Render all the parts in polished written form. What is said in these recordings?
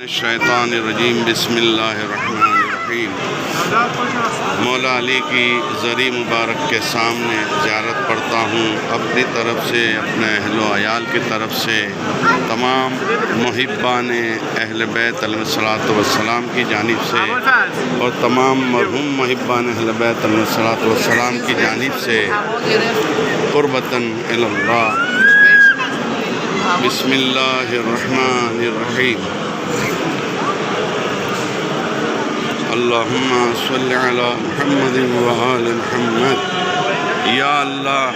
शैतानिर्रजीम बिस्मिल्लाहिर्रहमानिर्रहीम। मौला अली की ज़री मुबारक के सामने ज़ियारत पढ़ता हूँ। अपनी तरफ से, अपने अहलो अयाल की तरफ से, तमाम मुहिब्बान अहल बैत अलैहिस्सलातु वस्सलाम की जानिब से और तमाम मरहूम मुहिब्बान अहल बैत अलैहिस्सलातु वस्सलाम की जानिब से क़ुर्बतन इलल्लाह। बिस्मिल्लाहिर्रहमानिर्रहीम। अल्लाहुम्मा सल्लि अला मुहम्मद व आलि मुहम्मद। या अल्लाह,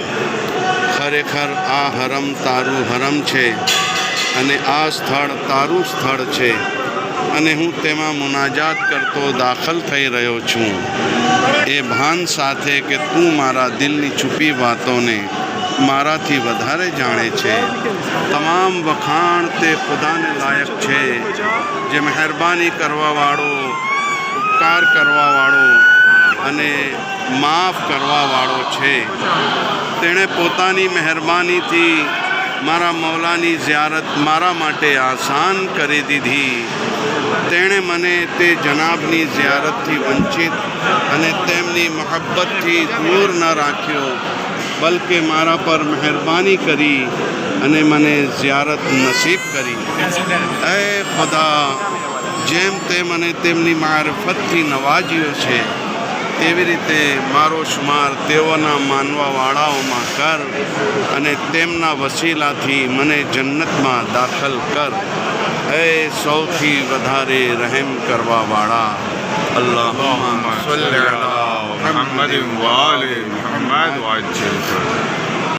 ખરેખર આ હરમ તારું હરમ છે અને આ સ્થળ તારું સ્થળ છે અને હું તેમાં મુનાજાત કરતો દાખલ થઈ રહ્યો છું એ ભાન સાથે કે તું મારા દિલની છુપી વાતોને મારાથી વધારે જાણે છે। તમામ વખાણ તે ખુદાને લાયક છે જે મહેરબાની કરવાવાળો, ઉપકાર કરવાવાળો અને માફ કરવાવાળો છે। તેણે પોતાની મહેરબાનીથી મારા મૌલાની ઝિયારત મારા માટે આસાન કરી દીધી। તેણે મને તે જનાબની ઝિયારતથી વંચિત અને તેમની મહબ્બતથી દૂર ન રાખ્યો, બલકે મારા પર મહેરબાની કરી અને મને ઝિયારત નસીબ કરી। એ ખુદા, જેમ તે મને તેમની મારફતથી નવાજ્યો છે તેવી રીતે મારો શુમાર તેઓના માનવાવાળાઓમાં કર અને તેમના વસીલાથી મને જન્નતમાં દાખલ કર। એ સૌથી વધારે રહેમ કરવાવાળા। અલ્લાહુમ્મા સલ્લી અલા મુહમ્મદ વ આલિ મુહમ્મદ વઅજ્જિલ।